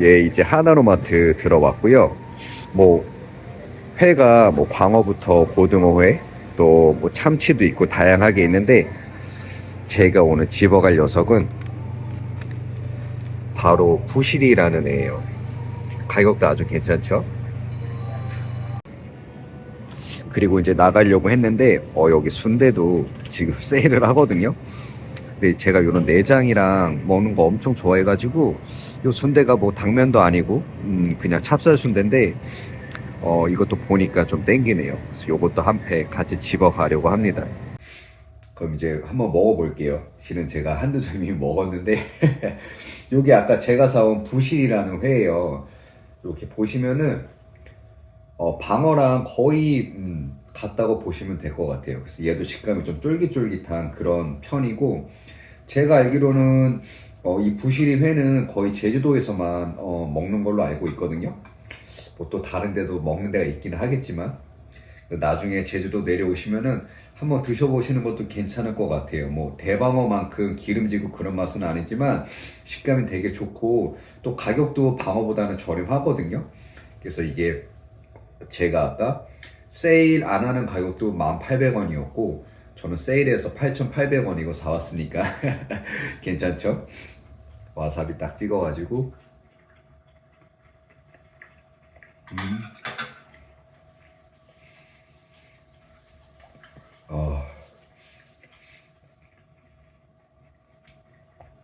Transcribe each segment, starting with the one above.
예, 이제 하나로마트 들어왔고요. 뭐 회가 뭐 광어부터 고등어회 또 뭐 참치도 있고 다양하게 있는데 제가 오늘 집어갈 녀석은 바로 부시리라는 애예요. 가격도 아주 괜찮죠? 그리고 이제 나가려고 했는데 여기 순대도 지금 세일을 하거든요. 근데 제가 이런 내장이랑 먹는 거 엄청 좋아해가지고 요 순대가 뭐 당면도 아니고 그냥 찹쌀 순대인데 이것도 보니까 좀 땡기네요. 그래서 요것도 한 팩 같이 집어 가려고 합니다. 그럼 이제 한번 먹어볼게요. 실은 제가 한두 점 이미 먹었는데 요게 아까 제가 사온 부실이라는 회예요. 이렇게 보시면은 방어랑 거의 같다고 보시면 될 것 같아요. 그래서 얘도 식감이 좀 쫄깃쫄깃한 그런 편이고 제가 알기로는 이 부시리 회는 거의 제주도에서만 먹는 걸로 알고 있거든요. 뭐 또 다른 데도 먹는 데가 있기는 하겠지만 나중에 제주도 내려오시면은 한번 드셔보시는 것도 괜찮을 것 같아요. 뭐 대방어만큼 기름지고 그런 맛은 아니지만 식감이 되게 좋고 또 가격도 방어보다는 저렴하거든요. 그래서 이게 제가 아까 세일 안 하는 가격도 1,800원이었고 저는 세일해서 8,800원이고 사왔으니까 괜찮죠? 와사비 딱 찍어가지고 어,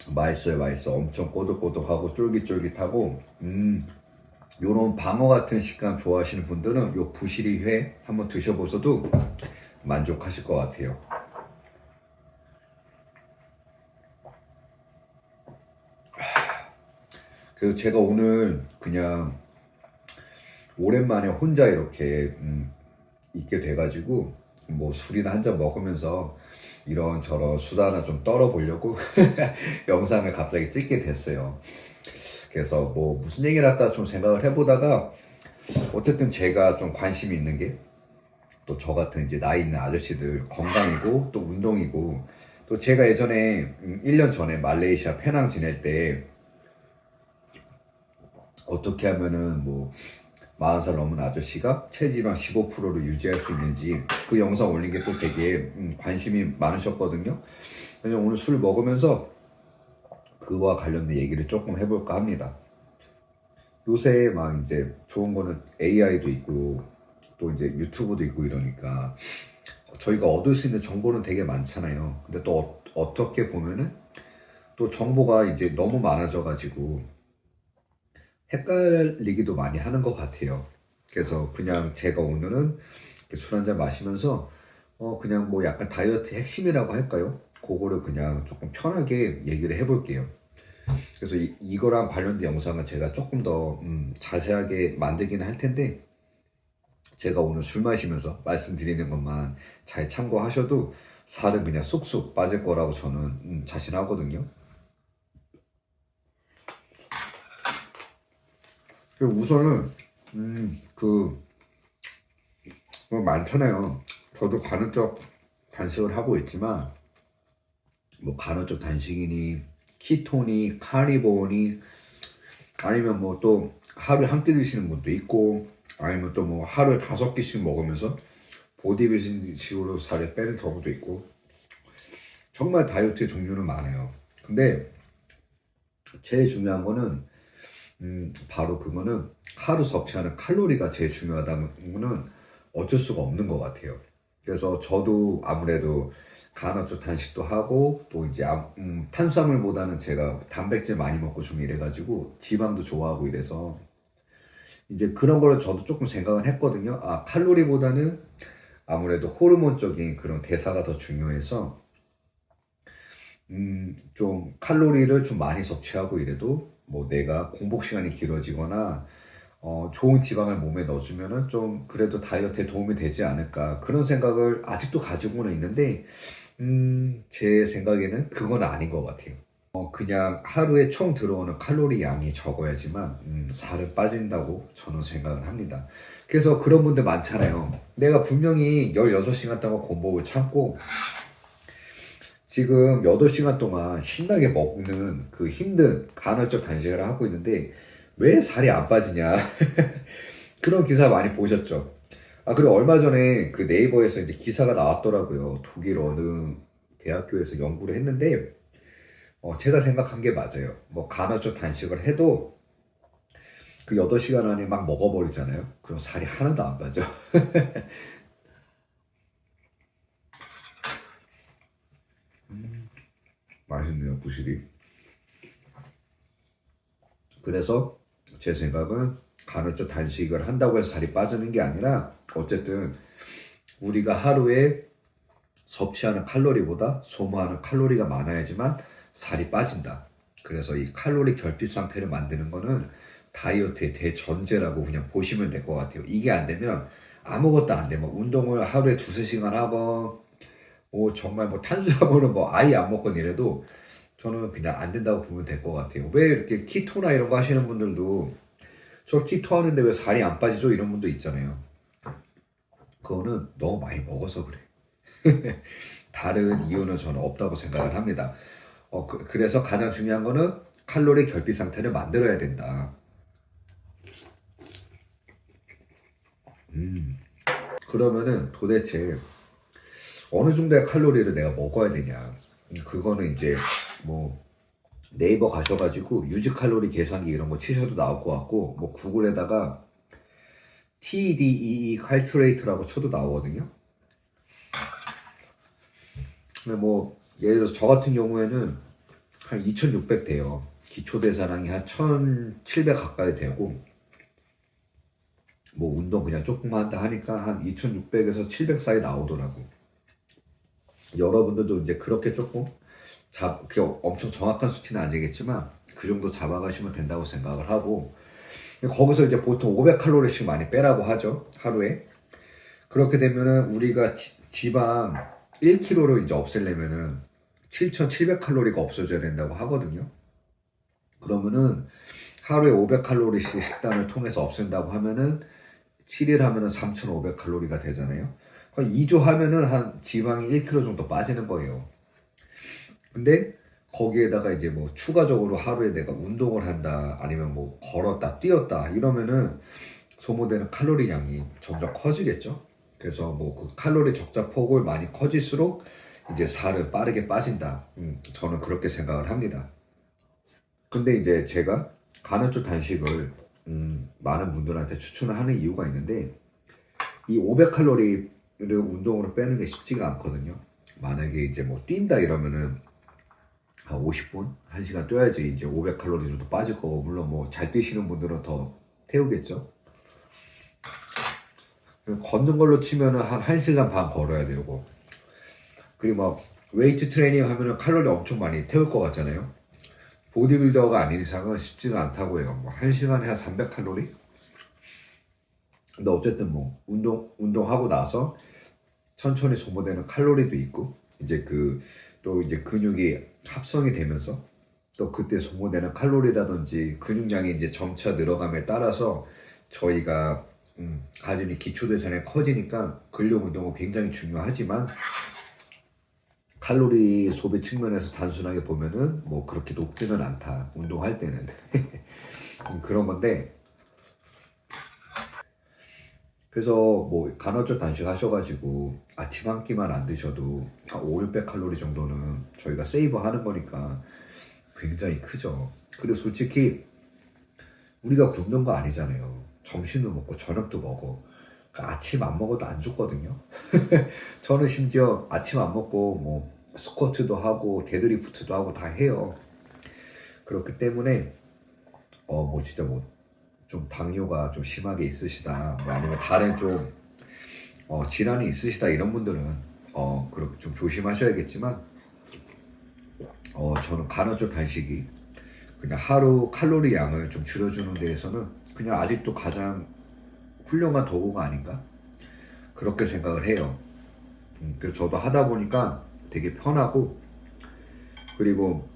맛있어요, 맛있어. 엄청 꼬독꼬독하고 쫄깃쫄깃하고 요런 방어 같은 식감 좋아하시는 분들은 요 부시리 회 한번 드셔보셔도 만족하실 것 같아요. 그래서 제가 오늘 그냥 오랜만에 혼자 이렇게 있게 돼가지고 뭐 술이나 한 잔 먹으면서 이런저런 수다나 좀 떨어보려고 영상을 갑자기 찍게 됐어요. 그래서 뭐 무슨 얘기를 할까 좀 생각을 해보다가 어쨌든 제가 좀 관심이 있는 게 또 저 같은 이제 나이 있는 아저씨들 건강이고 또 운동이고 또 제가 예전에 1년 전에 말레이시아 페낭 지낼 때 어떻게 하면은 뭐 40살 넘은 아저씨가 체지방 15%를 유지할 수 있는지 그 영상 올린 게 또 되게 관심이 많으셨거든요. 그래서 오늘 술 먹으면서 그와 관련된 얘기를 조금 해볼까 합니다. 요새 막 이제 좋은 거는 AI도 있고 또 이제 유튜브도 있고 이러니까 저희가 얻을 수 있는 정보는 되게 많잖아요. 근데 또 어떻게 보면은 또 정보가 이제 너무 많아져 가지고 헷갈리기도 많이 하는 것 같아요. 그래서 그냥 제가 오늘은 술 한잔 마시면서 그냥 뭐 약간 다이어트 핵심이라고 할까요? 그거를 그냥 조금 편하게 얘기를 해볼게요. 그래서 이거랑 관련된 영상은 제가 조금 더 자세하게 만들기는 할 텐데 제가 오늘 술 마시면서 말씀드리는 것만 잘 참고하셔도 살은 그냥 쑥쑥 빠질 거라고 저는 자신하거든요. 우선은 그 뭐 많잖아요. 저도 간헐적 단식을 하고 있지만 뭐 간헐적 단식이니 키토니 카니보니 아니면 뭐 또 하루에 한 끼 드시는 분도 있고 아니면 또 뭐 하루에 5끼씩 먹으면서 보디빌딩식으로 살을 빼는 경우도 있고 정말 다이어트의 종류는 많아요. 근데 제일 중요한 거는 바로 그거는 하루 섭취하는 칼로리가 제일 중요하다는 거는 어쩔 수가 없는 것 같아요. 그래서 저도 아무래도 간헐적 단식도 하고 또 이제 탄수화물보다는 제가 단백질 많이 먹고 좀 이래가지고 지방도 좋아하고 이래서 이제 그런 거를 저도 조금 생각을 했거든요. 아, 칼로리보다는 아무래도 호르몬적인 그런 대사가 더 중요해서 좀 칼로리를 좀 많이 섭취하고 이래도 뭐 내가 공복 시간이 길어지거나 좋은 지방을 몸에 넣어주면은 좀 그래도 다이어트에 도움이 되지 않을까 그런 생각을 아직도 가지고는 있는데 제 생각에는 그건 아닌 것 같아요. 그냥 하루에 총 들어오는 칼로리 양이 적어야지만 살은 빠진다고 저는 생각을 합니다. 그래서 그런 분들 많잖아요. 내가 분명히 16시간 동안 공복을 참고 지금 8시간 동안 신나게 먹는 그 힘든 간헐적 단식을 하고 있는데 왜 살이 안 빠지냐. 그런 기사 많이 보셨죠? 아, 그리고 얼마 전에 그 네이버에서 이제 기사가 나왔더라고요. 독일 어느 대학교에서 연구를 했는데, 제가 생각한 게 맞아요. 뭐 간헐적 단식을 해도 그 8시간 안에 막 먹어버리잖아요. 그럼 살이 하나도 안 빠져. 맛있네요, 부실이. 그래서 제 생각은 간헐적 단식을 한다고 해서 살이 빠지는 게 아니라 어쨌든 우리가 하루에 섭취하는 칼로리보다 소모하는 칼로리가 많아야지만 살이 빠진다. 그래서 이 칼로리 결핍 상태를 만드는 거는 다이어트의 대전제라고 그냥 보시면 될 것 같아요. 이게 안 되면 아무것도 안 돼. 뭐 운동을 하루에 두세 시간 하고, 뭐 정말 뭐 탄수화물은 뭐 아예 안 먹건 이래도 저는 그냥 안 된다고 보면 될 것 같아요. 왜 이렇게 키토나 이런 거 하시는 분들도 저 키토 하는데 왜 살이 안 빠지죠? 이런 분도 있잖아요. 그거는 너무 많이 먹어서 그래. 다른 이유는 저는 없다고 생각을 합니다. 그래서 가장 중요한 거는 칼로리 결핍 상태를 만들어야 된다. 그러면은 도대체 어느 정도의 칼로리를 내가 먹어야 되냐. 그거는 이제 뭐 네이버 가셔가지고 유지 칼로리 계산기 이런 거 치셔도 나올 것 같고, 뭐 구글에다가 TDEE calculator라고 쳐도 나오거든요. 근데 뭐 예를 들어서 저 같은 경우에는 한 2600 돼요. 기초 대사량이 한 1700 가까이 되고, 뭐 운동 그냥 조금만 한다 하니까 한 2600에서 700 사이 나오더라고. 여러분들도 이제 그렇게 조금 그게 엄청 정확한 수치는 아니겠지만 그 정도 잡아가시면 된다고 생각을 하고, 거기서 이제 보통 500칼로리씩 많이 빼라고 하죠, 하루에. 그렇게 되면은 우리가 지방 1kg를 이제 없애려면은 7700칼로리가 없어져야 된다고 하거든요. 그러면은 하루에 500칼로리씩 식단을 통해서 없앤다고 하면은 7일 하면은 3500칼로리가 되잖아요. 2주 하면은 한 지방이 1kg 정도 빠지는 거예요. 근데 거기에다가 이제 뭐 추가적으로 하루에 내가 운동을 한다, 아니면 뭐 걸었다, 뛰었다 이러면은 소모되는 칼로리 양이 점점 커지겠죠. 그래서 뭐 그 칼로리 적자 폭을 많이 커질수록 이제 살은 빠르게 빠진다. 저는 그렇게 생각을 합니다. 근데 이제 제가 간헐적 단식을 많은 분들한테 추천을 하는 이유가 있는데, 이 500칼로리를 운동으로 빼는 게 쉽지가 않거든요. 만약에 이제 뭐 뛴다 이러면은 한 50분, 1시간 뛰어야지 이제 500칼로리 정도 빠질 거고, 물론 뭐 잘 뛰시는 분들은 더 태우겠죠. 걷는 걸로 치면은 한 1시간 반 걸어야 되고, 그리고 막 웨이트 트레이닝 하면은 칼로리 엄청 많이 태울 것 같잖아요. 보디빌더가 아닌 이상은 쉽지가 않다고 해요. 뭐 1시간에 한 300칼로리? 근데 어쨌든 뭐 운동하고 나서 천천히 소모되는 칼로리도 있고, 이제 또 이제 근육이 합성이 되면서 또 그때 소모되는 칼로리라든지 근육량이 이제 점차 늘어감에 따라서 저희가 가진이 기초대사량이 커지니까 근력 운동은 굉장히 중요하지만, 칼로리 소비 측면에서 단순하게 보면은 뭐 그렇게 높지는 않다, 운동할 때는. 그런 건데, 그래서 뭐 간헐적 단식 하셔가지고 아침 한 끼만 안 드셔도 한 5, 600칼로리 정도는 저희가 세이브 하는 거니까 굉장히 크죠. 그리고 솔직히 우리가 굶는 거 아니잖아요. 점심도 먹고 저녁도 먹어. 그러니까 아침 안 먹어도 안 죽거든요. 저는 심지어 아침 안 먹고 뭐 스쿼트도 하고 데드리프트도 하고 다 해요. 그렇기 때문에 뭐 진짜 뭐 좀 당뇨가 좀 심하게 있으시다, 뭐 아니면 다른 좀 질환이 있으시다 이런 분들은 그렇게 좀 조심하셔야겠지만, 저는 간헐적 단식이 그냥 하루 칼로리 양을 좀 줄여주는 데에서는 그냥 아직도 가장 훌륭한 도구가 아닌가, 그렇게 생각을 해요. 그래서 저도 하다 보니까 되게 편하고, 그리고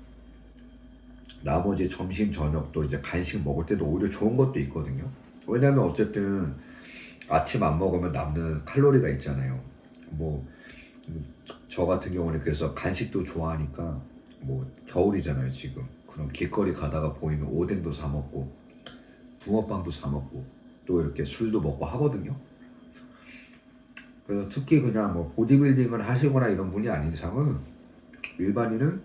나머지 점심 저녁도 이제 간식 먹을 때도 오히려 좋은 것도 있거든요. 왜냐면 어쨌든 아침 안 먹으면 남는 칼로리가 있잖아요. 뭐 저 같은 경우는 그래서 간식도 좋아하니까, 뭐 겨울이잖아요 지금. 그럼 길거리 가다가 보이면 오뎅도 사 먹고, 붕어빵도 사 먹고 또 이렇게 술도 먹고 하거든요. 그래서 특히 그냥 뭐 보디빌딩을 하시거나 이런 분이 아닌 이상은 일반인은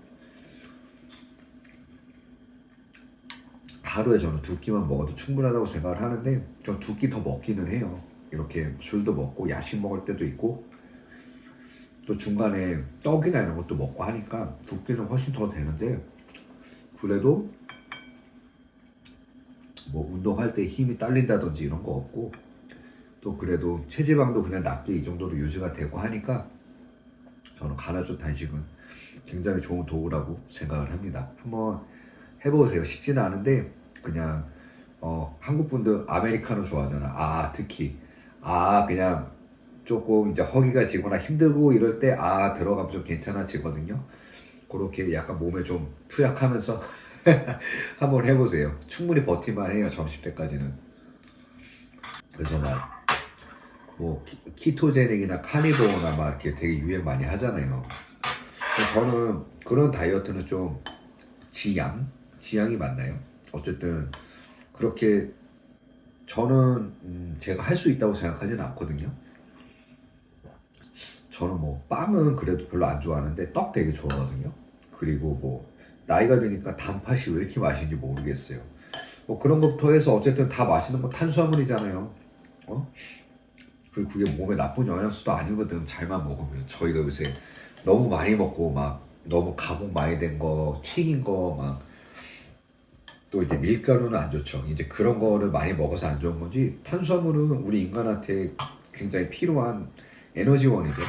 하루에 저는 2끼만 먹어도 충분하다고 생각을 하는데 전 2끼 더 먹기는 해요. 이렇게 술도 먹고 야식 먹을 때도 있고 또 중간에 떡이나 이런 것도 먹고 하니까 2끼는 훨씬 더 되는데 그래도 뭐 운동할 때 힘이 딸린다든지 이런 거 없고 또 그래도 체지방도 그냥 낮게 이 정도로 유지가 되고 하니까 저는 가나조 단식은 굉장히 좋은 도구라고 생각을 합니다. 한번 해보세요. 쉽지는 않은데 그냥 한국 분들 아메리카노 좋아하잖아. 특히 그냥 조금 이제 허기가 지거나 힘들고 이럴 때 들어가면 좀 괜찮아지거든요. 그렇게 약간 몸에 좀 투약하면서 한번 해보세요. 충분히 버틸만 해요. 점심 때까지는. 그래서 뭐 키토제닉이나 카니보어나 막 이렇게 되게 유행 많이 하잖아요. 저는 그런 다이어트는 좀 지양이 맞나요? 어쨌든 그렇게 저는 제가 할 수 있다고 생각하지는 않거든요. 저는 뭐 빵은 그래도 별로 안 좋아하는데 떡 되게 좋아하거든요. 그리고 뭐 나이가 드니까 단팥이 왜 이렇게 맛있는지 모르겠어요. 뭐 그런 것부터 해서 어쨌든 다 맛있는 거 탄수화물이잖아요. 그리고 그게 몸에 나쁜 영양소도 아니거든. 잘만 먹으면. 저희가 요새 너무 많이 먹고 막 너무 가공 많이 된 거, 튀긴 거 막 또 이제 밀가루는 안 좋죠. 이제 그런 거를 많이 먹어서 안 좋은 건지 탄수화물은 우리 인간한테 굉장히 필요한 에너지원이죠.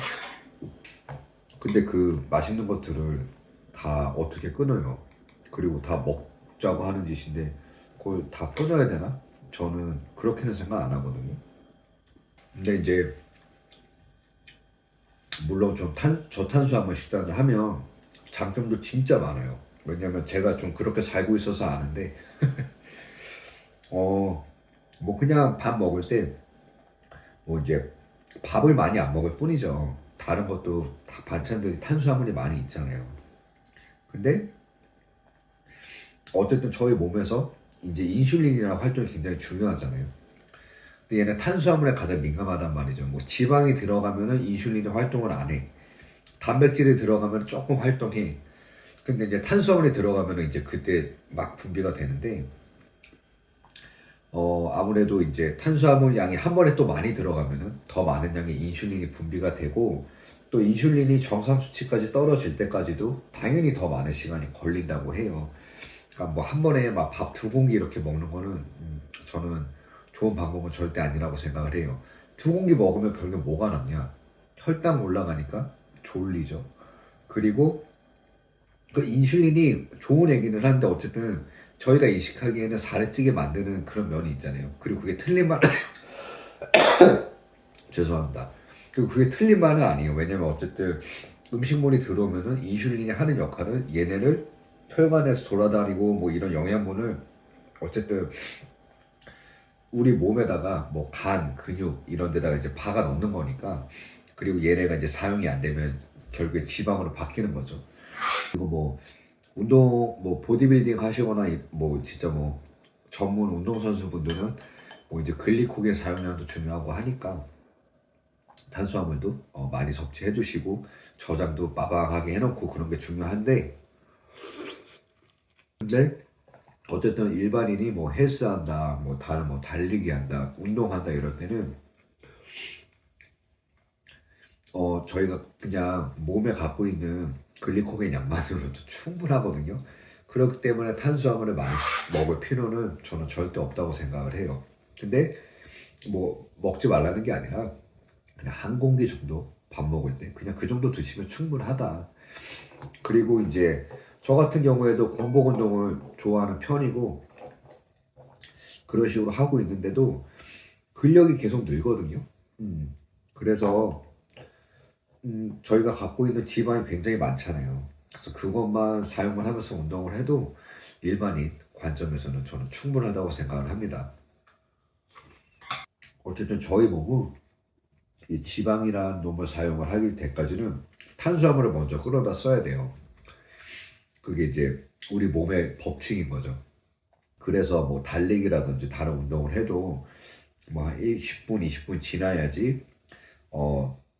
근데 그 맛있는 것들을 다 어떻게 끊어요? 그리고 다 먹자고 하는 짓인데 그걸 다 끊어야 되나? 저는 그렇게는 생각 안 하거든요. 근데 이제 물론 좀 저탄수화물 식단을 하면 장점도 진짜 많아요. 왜냐면 제가 좀 그렇게 살고 있어서 아는데 뭐 그냥 밥 먹을 때 뭐 이제 밥을 많이 안 먹을 뿐이죠. 다른 것도 다 반찬들이 탄수화물이 많이 있잖아요. 근데 어쨌든 저희 몸에서 이제 인슐린이라는 활동이 굉장히 중요하잖아요. 근데 얘는 탄수화물에 가장 민감하단 말이죠. 뭐 지방이 들어가면은 인슐린이 활동을 안 해. 단백질이 들어가면 조금 활동해. 근데 이제 탄수화물이 들어가면은 이제 그때 막 분비가 되는데 아무래도 이제 탄수화물 양이 한 번에 또 많이 들어가면은 더 많은 양의 인슐린이 분비가 되고 또 인슐린이 정상 수치까지 떨어질 때까지도 당연히 더 많은 시간이 걸린다고 해요. 그러니까 뭐 한 번에 막 밥 2공기 이렇게 먹는 거는 저는 좋은 방법은 절대 아니라고 생각을 해요. 2공기 먹으면 결국 뭐가 남냐? 혈당 올라가니까 졸리죠. 그리고 그 인슐린이 좋은 얘기는 한데 어쨌든 저희가 인식하기에는 살을 찌게 만드는 그런 면이 있잖아요. 그리고 그게 틀린 말 죄송합니다. 그리고 그게 틀린 말은 아니에요. 왜냐면 어쨌든 음식물이 들어오면은 인슐린이 하는 역할은 얘네를 혈관에서 돌아다니고 뭐 이런 영양분을 어쨌든 우리 몸에다가 뭐 간, 근육 이런 데다가 이제 박아 넣는 거니까 그리고 얘네가 이제 사용이 안 되면 결국에 지방으로 바뀌는 거죠. 그리고 뭐 운동 뭐 보디빌딩 하시거나 뭐 진짜 뭐 전문 운동선수 분들은 뭐 이제 글리코겐 사용량도 중요하고 하니까 탄수화물도 많이 섭취해 주시고 저장도 빠방하게 해놓고 그런 게 중요한데 근데 어쨌든 일반인이 뭐 헬스한다 뭐 다른 뭐 달리기 한다 운동한다 이럴 때는 저희가 그냥 몸에 갖고 있는 글리코겐 양만으로도 충분하거든요. 그렇기 때문에 탄수화물을 많이 먹을 필요는 저는 절대 없다고 생각을 해요. 근데 뭐 먹지 말라는 게 아니라 그냥 한 공기 정도 밥 먹을 때 그냥 그 정도 드시면 충분하다. 그리고 이제 저 같은 경우에도 공복 운동을 좋아하는 편이고 그런 식으로 하고 있는데도 근력이 계속 늘거든요. 그래서 저희가 갖고 있는 지방이 굉장히 많잖아요. 그래서 그것만 사용을 하면서 운동을 해도 일반인 관점에서는 저는 충분하다고 생각을 합니다. 어쨌든 저희 몸은 이 지방이란 놈을 사용을 하길 때까지는 탄수화물을 먼저 끌어다 써야 돼요. 그게 이제 우리 몸의 법칙인 거죠. 그래서 뭐 달리기라든지 다른 운동을 해도 뭐 한 10분, 20분 지나야지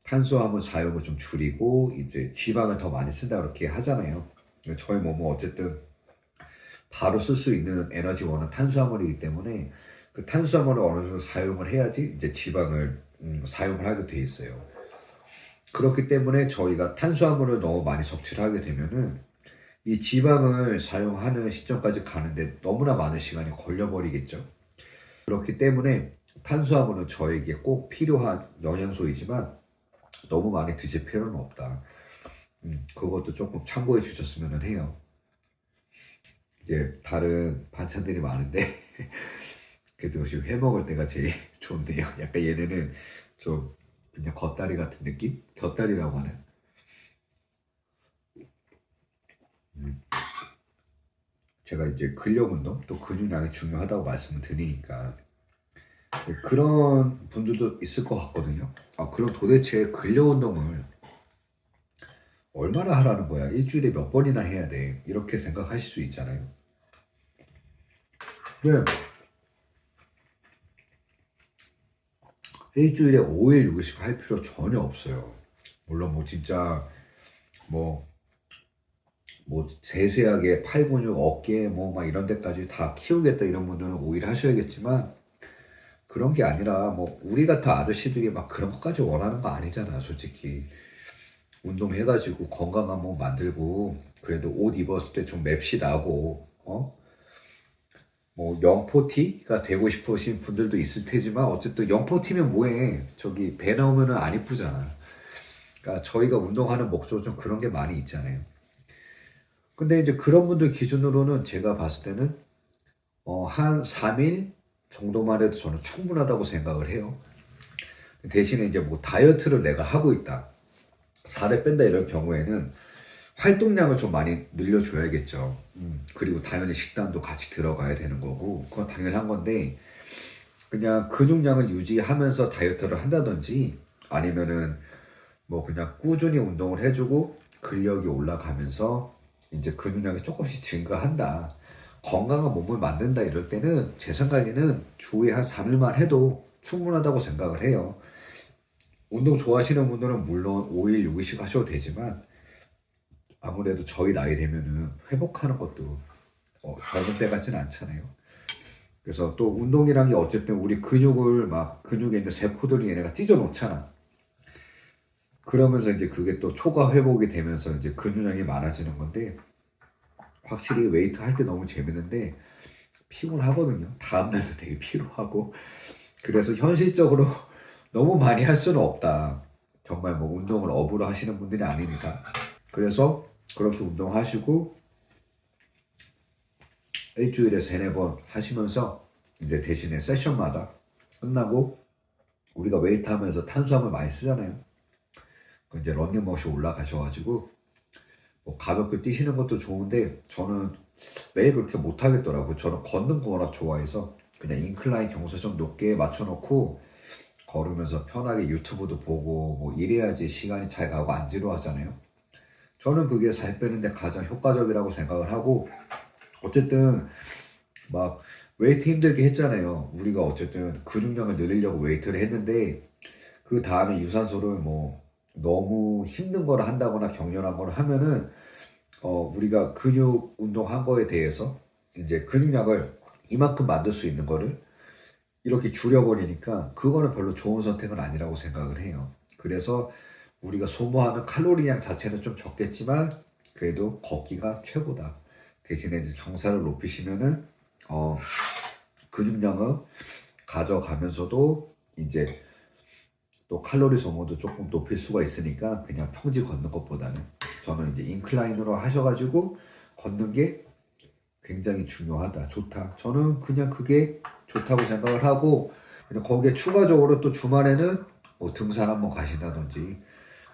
탄수화물 사용을 좀 줄이고 이제 지방을 더 많이 쓴다 그렇게 하잖아요. 저희 몸은 어쨌든 바로 쓸 수 있는 에너지원은 탄수화물이기 때문에 그 탄수화물을 어느 정도 사용을 해야지 이제 지방을 사용을 하게 돼 있어요. 그렇기 때문에 저희가 탄수화물을 너무 많이 섭취를 하게 되면은 이 지방을 사용하는 시점까지 가는데 너무나 많은 시간이 걸려버리겠죠. 그렇기 때문에 탄수화물은 저에게 꼭 필요한 영양소이지만 너무 많이 드실 필요는 없다. 그것도 조금 참고해 주셨으면 해요. 이제 다른 반찬들이 많은데 그래도 지금 회 먹을 때가 제일 좋은데요. 약간 얘네는 좀 그냥 겉다리 같은 느낌? 곁다리라고 하는. 제가 이제 근력 운동 또 근육량이 중요하다고 말씀을 드리니까 그런 분들도 있을 것 같거든요. 아, 그럼 도대체 근력 운동을 얼마나 하라는 거야? 일주일에 몇 번이나 해야 돼? 이렇게 생각하실 수 있잖아요. 네. 일주일에 5일, 6일씩 할 필요 전혀 없어요. 물론 뭐 진짜 뭐, 뭐 세세하게 팔 근육, 어깨 뭐 막 이런 데까지 다 키우겠다 이런 분들은 5일 하셔야겠지만 그런 게 아니라 뭐 우리 같은 아저씨들이 막 그런 것까지 원하는 거 아니잖아, 솔직히. 운동해가지고 건강한 몸 만들고 그래도 옷 입었을 때 좀 맵시 나고 뭐 영포티가 되고 싶으신 분들도 있을 테지만 어쨌든 영포티면 뭐해, 저기 배 나오면은 안 이쁘잖아. 그러니까 저희가 운동하는 목적은 좀 그런 게 많이 있잖아요. 근데 이제 그런 분들 기준으로는 제가 봤을 때는 한 3일 정도만 해도 저는 충분하다고 생각을 해요. 대신에 이제 뭐 다이어트를 내가 하고 있다, 살을 뺀다 이런 경우에는 활동량을 좀 많이 늘려줘야겠죠. 그리고 당연히 식단도 같이 들어가야 되는 거고, 그건 당연한 건데, 그냥 근육량을 유지하면서 다이어트를 한다든지, 아니면은 뭐 그냥 꾸준히 운동을 해주고, 근력이 올라가면서 이제 근육량이 조금씩 증가한다, 건강한 몸을 만든다 이럴 때는 제 생각에는 주에 한 3일만 해도 충분하다고 생각을 해요. 운동 좋아하시는 분들은 물론 5일, 6일씩 하셔도 되지만, 아무래도 저희 나이 되면은 회복하는 것도 젊은 때 같진 않잖아요. 그래서 또 운동이란 게 어쨌든 우리 근육을 막 근육에 있는 세포들을 얘네가 찢어 놓잖아. 그러면서 이제 그게 또 초과 회복이 되면서 이제 근육량이 많아지는 건데, 확실히 웨이트 할 때 너무 재밌는데 피곤하거든요. 다음날도 되게 피로하고. 그래서 현실적으로 너무 많이 할 수는 없다. 정말 뭐 운동을 업으로 하시는 분들이 아닌 이상. 그래서 그렇게 운동하시고 일주일에 3-4번 하시면서 이제 대신에 세션마다 끝나고 우리가 웨이트 하면서 탄수화물 많이 쓰잖아요. 그 이제 런닝머신 올라가셔가지고 뭐 가볍게 뛰시는 것도 좋은데 저는 매일 그렇게 못 하겠더라고요. 저는 걷는 거 워낙 좋아해서 그냥 인클라인 경사 좀 높게 맞춰놓고 걸으면서 편하게 유튜브도 보고 뭐 이래야지 시간이 잘 가고 안 지루하잖아요. 저는 그게 살 빼는데 가장 효과적이라고 생각을 하고, 어쨌든 막 웨이트 힘들게 했잖아요. 우리가 어쨌든 근육량을 늘리려고 웨이트를 했는데 그 다음에 유산소를 뭐 너무 힘든 거를 한다거나 격렬한 거를 하면은 우리가 근육 운동한 거에 대해서 이제 근육량을 이만큼 만들 수 있는 거를 이렇게 줄여버리니까 그거는 별로 좋은 선택은 아니라고 생각을 해요. 그래서 우리가 소모하는 칼로리량 자체는 좀 적겠지만 그래도 걷기가 최고다. 대신에 이제 경사를 높이시면은 근육량을 가져가면서도 이제 또 칼로리 소모도 조금 높일 수가 있으니까 그냥 평지 걷는 것보다는 저는 이제 인클라인으로 하셔가지고 걷는 게 굉장히 중요하다, 좋다. 저는 그냥 그게 좋다고 생각을 하고, 그냥 거기에 추가적으로 또 주말에는 뭐 등산 한번 가신다든지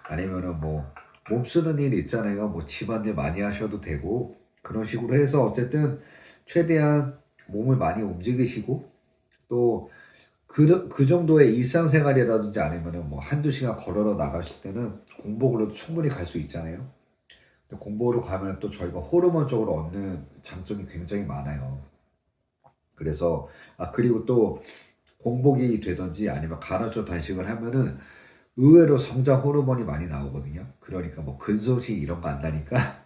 아니면은 뭐 몸 쓰는 일 있잖아요. 뭐 집안일 많이 하셔도 되고 그런 식으로 해서 어쨌든 최대한 몸을 많이 움직이시고 또 그 정도의 일상생활이라든지 아니면은 뭐 한두 시간 걸어러 나가실 때는 공복으로도 충분히 갈 수 있잖아요. 근데 공복으로 가면 또 저희가 호르몬 쪽으로 얻는 장점이 굉장히 많아요. 그래서 그리고 또 공복이 되든지 아니면 간헐적 단식을 하면은 의외로 성장 호르몬이 많이 나오거든요. 그러니까 뭐 근손실 이런 거 안 나니까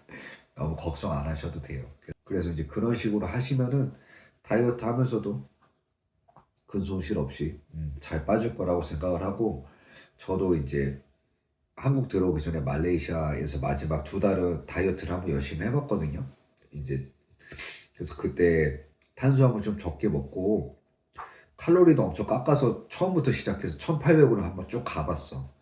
너무 걱정 안 하셔도 돼요. 그래서 이제 그런 식으로 하시면은 다이어트 하면서도 근손실 없이 잘 빠질 거라고 생각을 하고, 저도 이제 한국 들어오기 전에 말레이시아에서 마지막 2달은 다이어트를 한번 열심히 해봤거든요. 이제 그래서 그때 탄수화물 좀 적게 먹고 칼로리도 엄청 깎아서 처음부터 시작해서 1800으로 한번 쭉 가봤어.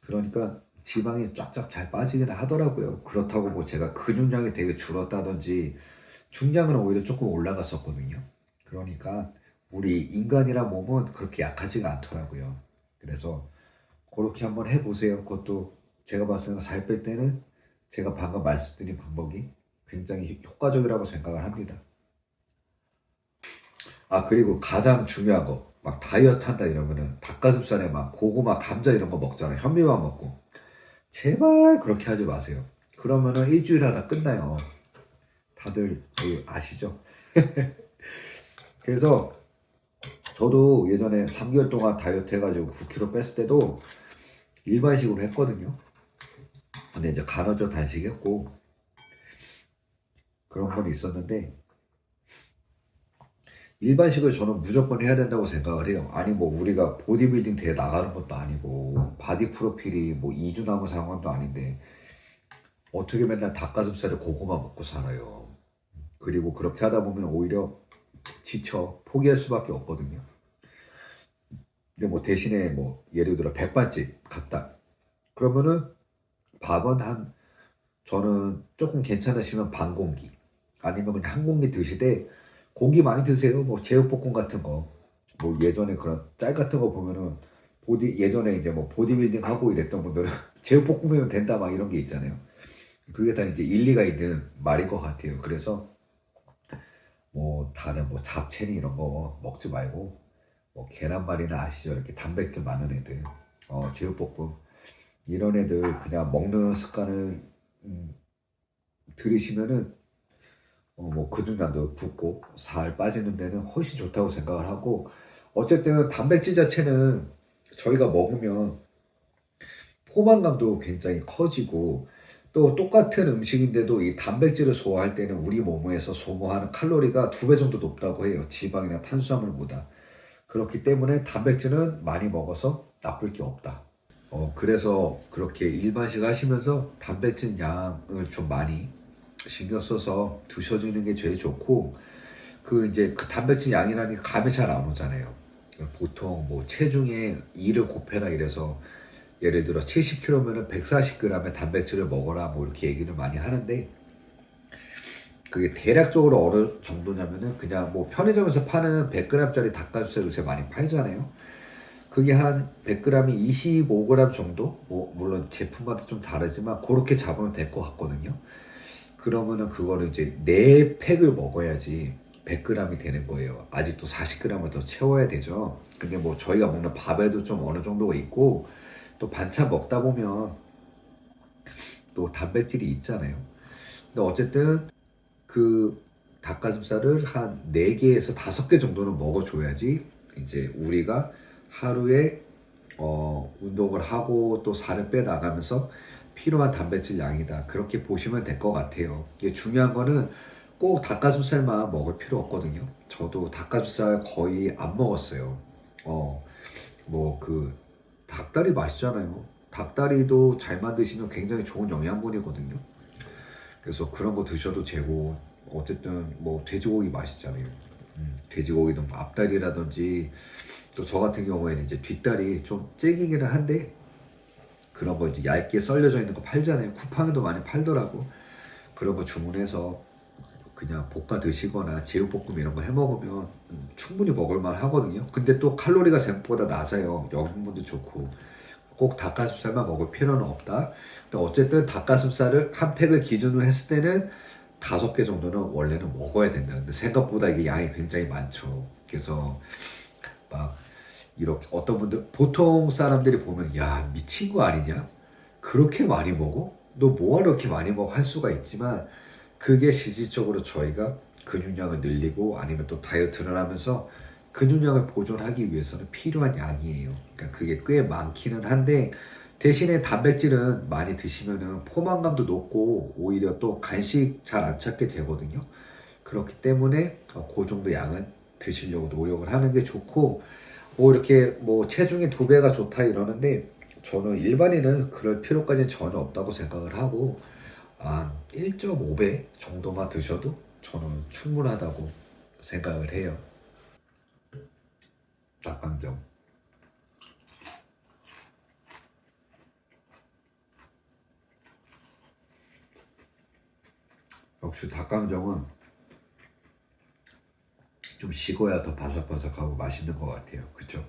그러니까 지방이 쫙쫙 잘 빠지긴 하더라고요. 그렇다고 뭐 제가 근육량이 되게 줄었다든지, 중량은 오히려 조금 올라갔었거든요. 그러니까 우리 인간이란 몸은 그렇게 약하지가 않더라고요. 그래서 그렇게 한번 해보세요. 그것도 제가 봤을 때는 살 뺄 때는 제가 방금 말씀드린 방법이 굉장히 효과적이라고 생각을 합니다. 그리고 가장 중요한 거, 막 다이어트 한다 이러면은 닭가슴살에 막 고구마, 감자 이런 거 먹잖아요. 현미만 먹고. 제발 그렇게 하지 마세요. 그러면은 일주일 하다 끝나요. 다들 아시죠? 그래서 저도 예전에 3개월 동안 다이어트 해가지고 9kg 뺐을 때도 일반식으로 했거든요. 근데 이제 간헐적 단식했고 그런 건 있었는데, 일반식을 저는 무조건 해야 된다고 생각을 해요. 아니 뭐 우리가 보디빌딩 대회 나가는 것도 아니고 바디 프로필이 뭐 2주 남은 상황도 아닌데 어떻게 맨날 닭가슴살에 고구마 먹고 살아요. 그리고 그렇게 하다 보면 오히려 지쳐 포기할 수밖에 없거든요. 근데 뭐 대신에 뭐 예를 들어 백반집 갔다 그러면은 밥은 저는 조금 괜찮으시면 반 공기 아니면 그냥 한 공기 드시되, 고기 많이 드세요. 뭐 제육볶음 같은 거, 뭐 예전에 그런 짤 같은 거 보면은 예전에 이제 뭐 보디빌딩 하고 이랬던 분들은 제육볶음이면 된다 막 이런 게 있잖아요. 그게 다 이제 일리가 있는 말인 것 같아요. 그래서 뭐 다른 뭐 잡채니 이런 거 먹지 말고 뭐 계란말이나 아시죠? 이렇게 단백질 많은 애들, 제육볶음 이런 애들 그냥 먹는 습관을 들이시면은 뭐 근육량도 붙고 살 빠지는 데는 훨씬 좋다고 생각을 하고, 어쨌든 단백질 자체는 저희가 먹으면 포만감도 굉장히 커지고, 또 똑같은 음식인데도 이 단백질을 소화할 때는 우리 몸에서 소모하는 칼로리가 2배 정도 높다고 해요. 지방이나 탄수화물보다. 그렇기 때문에 단백질은 많이 먹어서 나쁠 게 없다. 그래서 그렇게 일반식 하시면서 단백질 양을 좀 많이 신경 써서 드셔주는 게 제일 좋고, 이제 그 단백질 양이라는 게 감이 잘 안 오잖아요. 보통 뭐 체중에 2를 곱해라 이래서 예를 들어 70kg면은 140g의 단백질을 먹어라 뭐 이렇게 얘기를 많이 하는데, 그게 대략적으로 어느 정도냐면은 그냥 뭐 편의점에서 파는 100g짜리 닭가슴살 요새 많이 팔잖아요. 그게 한 100g이 25g 정도? 뭐 물론 제품마다 좀 다르지만 그렇게 잡으면 될 것 같거든요. 그러면은 그거를 이제 4팩을 먹어야지 100g이 되는 거예요. 아직도 40g을 더 채워야 되죠. 근데 뭐 저희가 먹는 밥에도 좀 어느 정도가 있고, 또 반찬 먹다 보면 또 단백질이 있잖아요. 근데 어쨌든 그 닭가슴살을 한 4개에서 5개 정도는 먹어줘야지 이제 우리가 하루에 운동을 하고 또 살을 빼 나가면서 필요한 단백질 양이다. 그렇게 보시면 될 것 같아요. 이게 중요한 거는 꼭 닭가슴살만 먹을 필요 없거든요. 저도 닭가슴살 거의 안 먹었어요. 뭐 닭다리 맛있잖아요. 닭다리도 잘 만드시면 굉장히 좋은 영양분이거든요. 그래서 그런 거 드셔도 되고, 어쨌든 뭐 돼지고기 맛있잖아요. 돼지고기는 뭐 앞다리라든지, 또 저 같은 경우에는 이제 뒷다리 좀 질기기는 한데 그런 거 이제 얇게 썰려져 있는 거 팔잖아요. 쿠팡에도 많이 팔더라고. 그런 거 주문해서 그냥 볶아 드시거나 제육볶음 이런 거 해 먹으면 충분히 먹을만 하거든요. 근데 또 칼로리가 생각보다 낮아요. 영양분도 좋고. 꼭 닭가슴살만 먹을 필요는 없다. 근데 어쨌든 닭가슴살을 한 팩을 기준으로 했을 때는 5개 정도는 원래는 먹어야 된다. 근데 생각보다 이게 양이 굉장히 많죠. 그래서 막 이렇게 어떤 분들, 보통 사람들이 보면 야 미친 거 아니냐? 그렇게 많이 먹어? 너 뭐하러 이렇게 많이 먹어? 할 수가 있지만, 그게 실질적으로 저희가 근육량을 늘리고 아니면 또 다이어트를 하면서 근육량을 보존하기 위해서는 필요한 양이에요. 그러니까 그게 꽤 많기는 한데 대신에 단백질은 많이 드시면은 포만감도 높고 오히려 또 간식 잘 안 찾게 되거든요. 그렇기 때문에 그 정도 양은 드시려고 노력을 하는 게 좋고 뭐 이렇게 뭐 체중이 2배가 좋다 이러는데 저는 일반인은 그럴 필요까지는 전혀 없다고 생각을 하고 한 1.5배 정도만 드셔도 저는 충분하다고 생각을 해요. 닭강정. 역시 닭강정은 좀 식어야 더 바삭바삭하고 맛있는 것 같아요. 그쵸?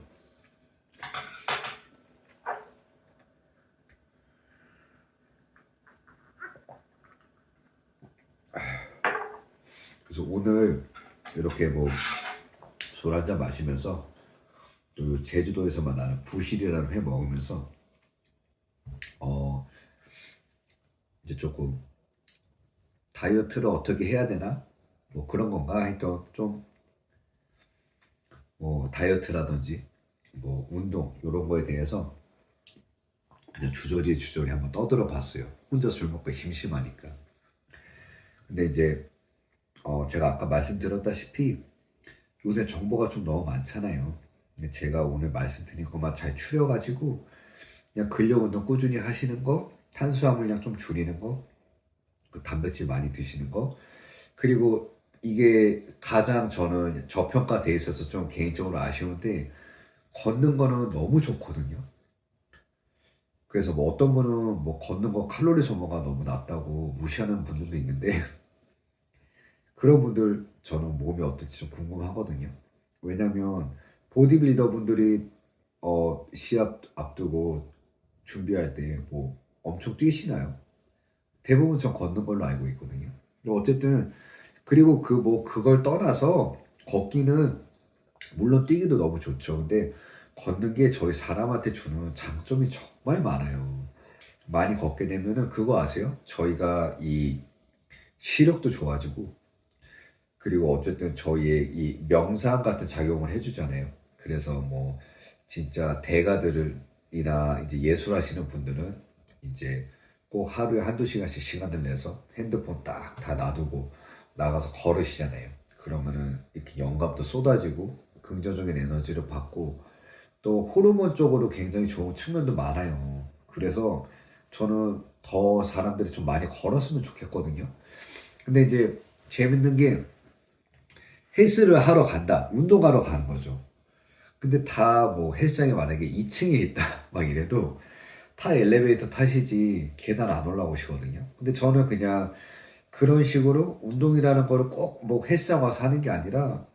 그래서 오늘 이렇게 뭐 술 한잔 마시면서 또 제주도에서만 나는 부실이라는 회 먹으면서 어 이제 조금 다이어트를 어떻게 해야 되나 뭐 그런 건가 했던 좀 뭐 다이어트라든지 뭐 운동 이런 거에 대해서 그냥 주저리 한번 떠들어 봤어요. 혼자 술 먹고 심심하니까. 근데 이제 제가 아까 말씀드렸다시피 요새 정보가 좀 너무 많잖아요. 근데 제가 오늘 말씀드린 것만 잘 추려가지고 그냥 근력 운동 꾸준히 하시는 거, 탄수화물량 좀 줄이는 거, 그 단백질 많이 드시는 거, 그리고 이게 가장 저는 저평가돼 있어서 좀 개인적으로 아쉬운데 걷는 거는 너무 좋거든요. 그래서 뭐 어떤 분은 뭐 걷는 거 칼로리 소모가 너무 낮다고 무시하는 분들도 있는데 그런 분들 저는 몸이 어떨지 좀 궁금하거든요. 왜냐면 보디빌더 분들이 시합 앞두고 준비할 때 뭐 엄청 뛰시나요? 대부분 전 걷는 걸로 알고 있거든요. 어쨌든 그리고 그 뭐 그걸 떠나서 걷기는 물론 뛰기도 너무 좋죠. 근데 걷는 게 저희 사람한테 주는 장점이 정말 많아요. 많이 걷게 되면은 그거 아세요? 저희가 이 시력도 좋아지고 그리고 어쨌든 저희의 이 명상 같은 작용을 해주잖아요. 그래서 뭐 진짜 대가들이나 이제 예술하시는 분들은 이제 꼭 하루에 한두 시간씩 시간을 내서 핸드폰 딱 다 놔두고 나가서 걸으시잖아요. 그러면은 이렇게 영감도 쏟아지고 긍정적인 에너지를 받고 또 호르몬 쪽으로 굉장히 좋은 측면도 많아요. 그래서 저는 더 사람들이 좀 많이 걸었으면 좋겠거든요. 근데 이제 재밌는 게 헬스를 하러 간다. 운동하러 가는 거죠. 근데 다 뭐 헬스장이 만약에 2층에 있다. 막 이래도 다 엘리베이터 타시지 계단 안 올라오시거든요. 근데 저는 그냥 그런 식으로 운동이라는 거를 꼭 뭐 헬스장 와서 하는 게 아니라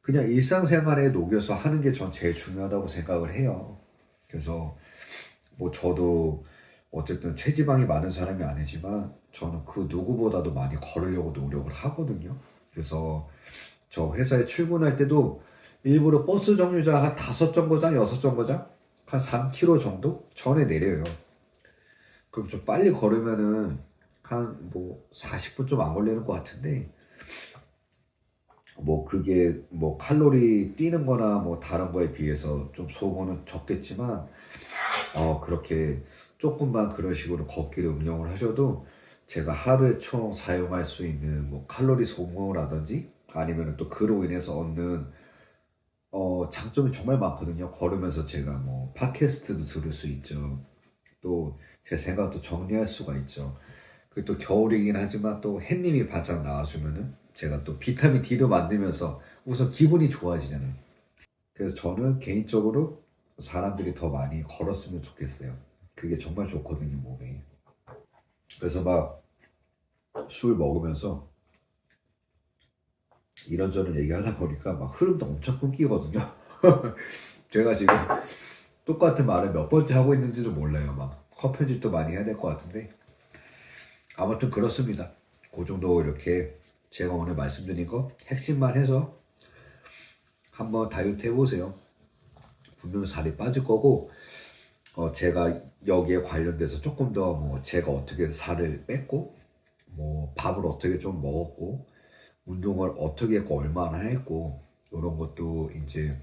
그냥 일상생활에 녹여서 하는 게 전 제일 중요하다고 생각을 해요. 그래서 뭐 저도 어쨌든 체지방이 많은 사람이 아니지만 저는 그 누구보다도 많이 걸으려고 노력을 하거든요. 그래서 저 회사에 출근할 때도 일부러 버스 정류장 한 5정거장, 6정거장? 한 3km 정도 전에 내려요. 그럼 좀 빨리 걸으면은 한 뭐 40분 좀 안 걸리는 것 같은데 뭐 그게 뭐 칼로리 뛰는 거나 뭐 다른 거에 비해서 좀 소모는 적겠지만 그렇게 조금만 그런 식으로 걷기를 응용을 하셔도 제가 하루에 총 사용할 수 있는 뭐 칼로리 소모라든지 아니면 또 그로 인해서 얻는 장점이 정말 많거든요. 걸으면서 제가 뭐 팟캐스트도 들을 수 있죠. 또 제 생각도 정리할 수가 있죠. 그리고 또 겨울이긴 하지만 또 햇님이 바짝 나와주면은 제가 또 비타민 D도 만들면서 우선 기분이 좋아지잖아요. 그래서 저는 개인적으로 사람들이 더 많이 걸었으면 좋겠어요. 그게 정말 좋거든요, 몸에. 그래서 막 술 먹으면서 이런저런 얘기하다 보니까 막 흐름도 엄청 끊기거든요. 제가 지금 똑같은 말을 몇 번째 하고 있는지도 몰라요. 막 컷 편집도 많이 해야 될 것 같은데 아무튼 그렇습니다. 그 정도 이렇게 제가 오늘 말씀드린 거 핵심만 해서 한번 다이어트 해보세요. 분명 살이 빠질 거고 제가 여기에 관련돼서 조금 더 뭐 제가 어떻게 살을 뺐고 뭐 밥을 어떻게 좀 먹었고 운동을 어떻게 했고 얼마나 했고 이런 것도 이제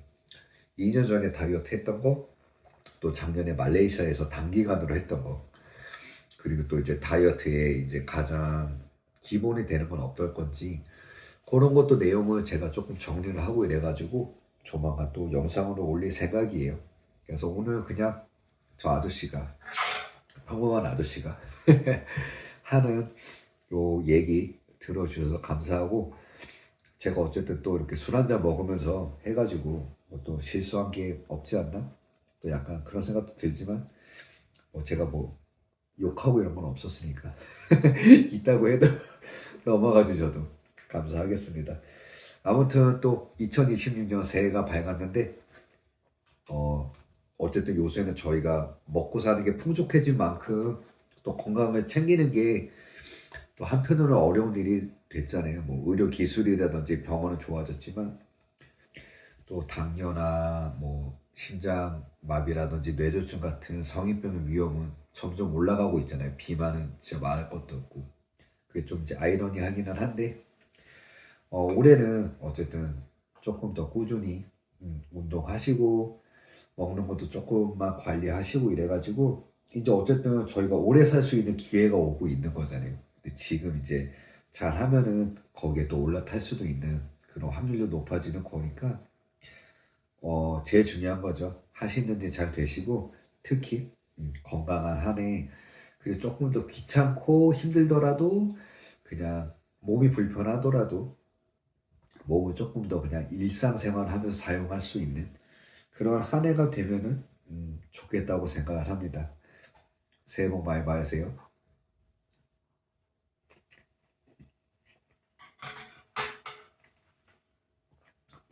2년 전에 다이어트 했던 거, 또 작년에 말레이시아에서 단기간으로 했던 거, 그리고 또 이제 다이어트에 이제 가장 기본이 되는 건 어떨 건지 그런 것도 내용을 제가 조금 정리를 하고 이래가지고 조만간 또 영상으로 올릴 생각이에요. 그래서 오늘 그냥 저 아저씨가, 평범한 아저씨가 하는 요 얘기 들어주셔서 감사하고, 제가 어쨌든 또 이렇게 술 한잔 먹으면서 해가지고 뭐또 실수한 게 없지 않나? 또 약간 그런 생각도 들지만 뭐 제가 뭐 욕하고 이런 건 없었으니까 있다고 해도 넘어가지 저도 감사하겠습니다. 아무튼 또 2026년 새해가 밝았는데 어쨌든 요새는 저희가 먹고 사는 게 풍족해진 만큼 또 건강을 챙기는 게 또 한편으로는 어려운 일이 됐잖아요. 뭐 의료 기술이라든지 병원은 좋아졌지만 또 당뇨나 뭐 심장 마비라든지 뇌졸중 같은 성인병의 위험은 점점 올라가고 있잖아요. 비만은 진짜 말할 것도 없고. 그게 좀 이제 아이러니하기는 한데 올해는 어쨌든 조금 더 꾸준히 운동하시고 먹는 것도 조금만 관리하시고 이래가지고 이제 어쨌든 저희가 오래 살 수 있는 기회가 오고 있는 거잖아요. 근데 지금 이제 잘 하면은 거기에 또 올라탈 수도 있는 그런 확률도 높아지는 거니까 제일 중요한 거죠. 하시는 일 잘 되시고 특히 건강한 한 해, 그리고 조금 더 귀찮고 힘들더라도 그냥 몸이 불편하더라도 몸을 조금 더 그냥 일상생활 하면서 사용할 수 있는 그런 한 해가 되면은 좋겠다고 생각을 합니다. 새해 복 많이 받으세요.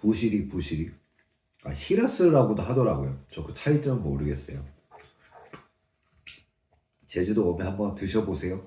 부시리. 아, 히라스라고도 하더라고요. 저 그 차이점은 모르겠어요. 제주도 오면 한번 드셔보세요.